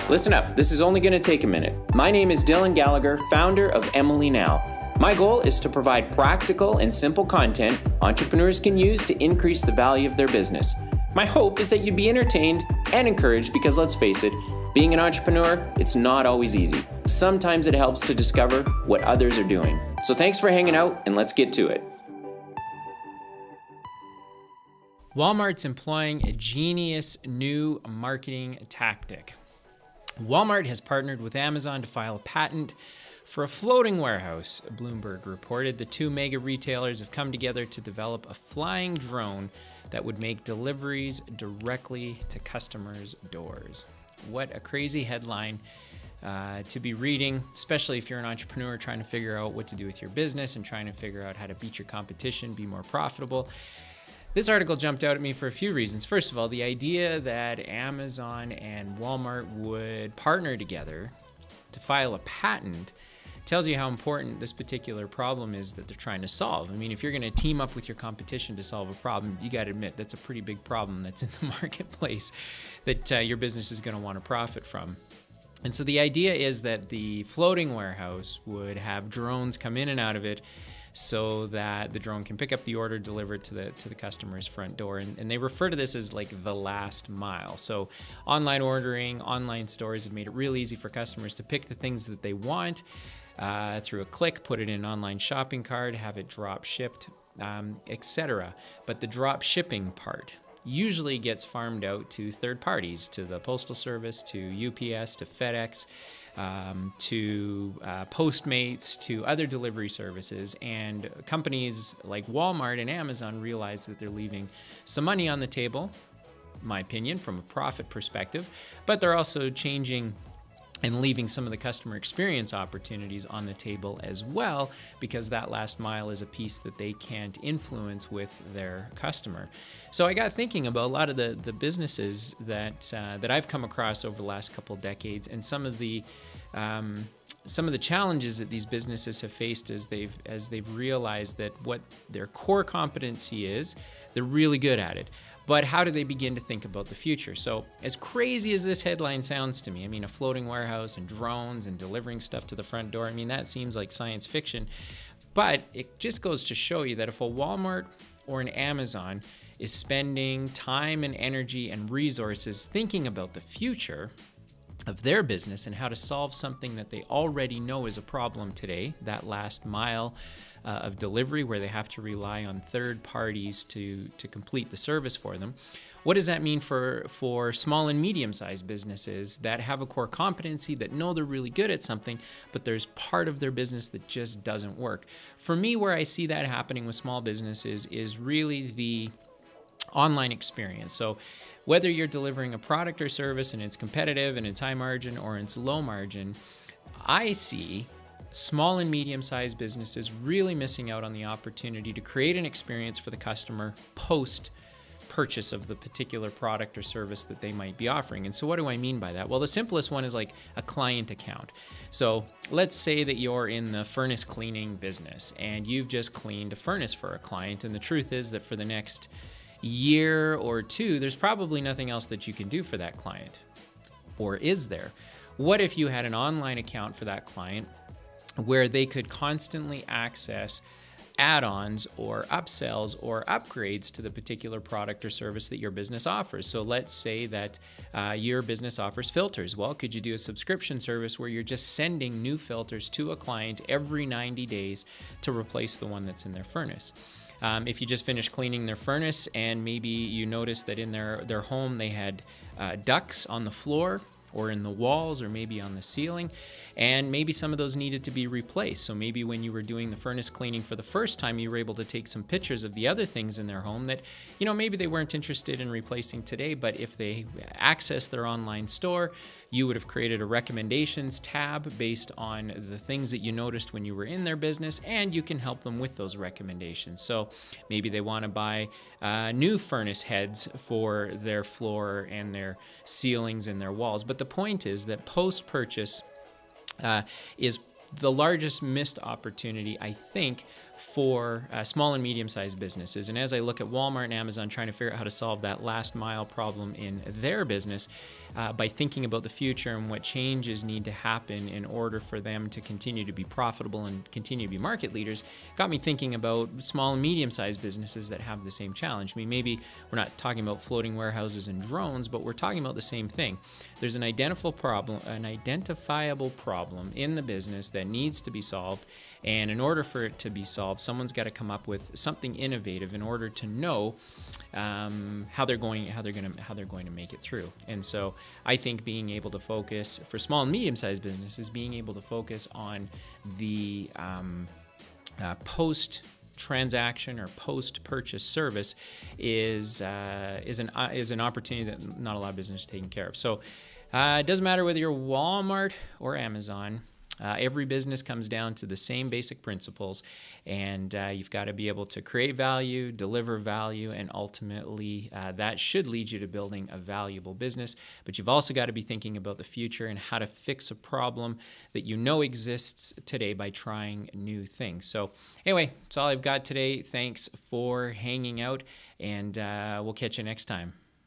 Listen up, this is only going to take a minute. My name is Dylan Gallagher, founder of Emily Now. My goal is to provide practical and simple content entrepreneurs can use to increase the value of their business. My hope is that you'd be entertained and encouraged because let's face it, being an entrepreneur, it's not always easy. Sometimes it helps to discover what others are doing. So thanks for hanging out and let's get to it. Walmart's employing a genius new marketing tactic. Walmart has partnered with Amazon to file a patent for a floating warehouse. Bloomberg reported the two mega retailers have come together to develop a flying drone that would make deliveries directly to customers' doors. What a crazy headline to be reading, especially if you're an entrepreneur trying to figure out what to do with your business and trying to figure out how to beat your competition, be more profitable. This article jumped out at me for a few reasons. First of all, the idea that Amazon and Walmart would partner together to file a patent tells you how important this particular problem is that they're trying to solve. I mean, if you're going to team up with your competition to solve a problem, you got to admit that's a pretty big problem that's in the marketplace that your business is going to want to profit from. And so the idea is that the floating warehouse would have drones come in and out of it so that the drone can pick up the order, deliver it to the customer's front door. And they refer to this as like the last mile. So online ordering, online stores have made it real easy for customers to pick the things that they want through a click, put it in an online shopping cart, have it drop shipped, etc. But the drop shipping part usually gets farmed out to third parties, to the Postal Service, to UPS, to FedEx, to Postmates, to other delivery services. And companies like Walmart and Amazon realize that they're leaving some money on the table, in my opinion, from a profit perspective, but they're also changing and leaving some of the customer experience opportunities on the table as well, because that last mile is a piece that they can't influence with their customer. So I got thinking about a lot of the businesses that I've come across over the last couple of decades, and some of the challenges that these businesses have faced as they've realized that what their core competency is, they're really good at it. But how do they begin to think about the future? So as crazy as this headline sounds to me, I mean, a floating warehouse and drones and delivering stuff to the front door, I mean, that seems like science fiction. But it just goes to show you that if a Walmart or an Amazon is spending time and energy and resources thinking about the future of their business and how to solve something that they already know is a problem today, that last mile of delivery where they have to rely on third parties to complete the service for them. What does that mean for small and medium-sized businesses that have a core competency, that know they're really good at something, but there's part of their business that just doesn't work? For me, where I see that happening with small businesses is really the online experience. So whether you're delivering a product or service and it's competitive and it's high margin or it's low margin, I see small and medium-sized businesses really missing out on the opportunity to create an experience for the customer post purchase of the particular product or service that they might be offering. And so what do I mean by that? Well, the simplest one is like a client account. So let's say that you're in the furnace cleaning business and you've just cleaned a furnace for a client, and the truth is that for the next year or two, there's probably nothing else that you can do for that client. Or is there? What if you had an online account for that client where they could constantly access add-ons or upsells or upgrades to the particular product or service that your business offers? So let's say that your business offers filters. Well, could you do a subscription service where you're just sending new filters to a client every 90 days to replace the one that's in their furnace? If you just finished cleaning their furnace and maybe you noticed that in their home they had ducts on the floor or in the walls or maybe on the ceiling, and maybe some of those needed to be replaced. So maybe when you were doing the furnace cleaning for the first time, you were able to take some pictures of the other things in their home that, maybe they weren't interested in replacing today, but if they access their online store, you would have created a recommendations tab based on the things that you noticed when you were in their business, and you can help them with those recommendations. So maybe they want to buy new furnace heads for their floor and their ceilings and their walls. But the point is that post-purchase is the largest missed opportunity, I think, for small and medium-sized businesses. And as I look at Walmart and Amazon trying to figure out how to solve that last mile problem in their business by thinking about the future and what changes need to happen in order for them to continue to be profitable and continue to be market leaders, got me thinking about small and medium-sized businesses that have the same challenge. I mean, maybe we're not talking about floating warehouses and drones, but we're talking about the same thing. There's an identifiable problem in the business that needs to be solved. And in order for it to be solved, someone's got to come up with something innovative in order to know how they're going to make it through. And so I think being able to focus for small and medium-sized businesses, being able to focus on the post-transaction or post-purchase service is an opportunity that not a lot of businesses are taking care of. So it doesn't matter whether you're Walmart or Amazon. Every business comes down to the same basic principles, and you've got to be able to create value, deliver value, and ultimately that should lead you to building a valuable business. But you've also got to be thinking about the future and how to fix a problem that you know exists today by trying new things. So anyway, that's all I've got today. Thanks for hanging out, and we'll catch you next time.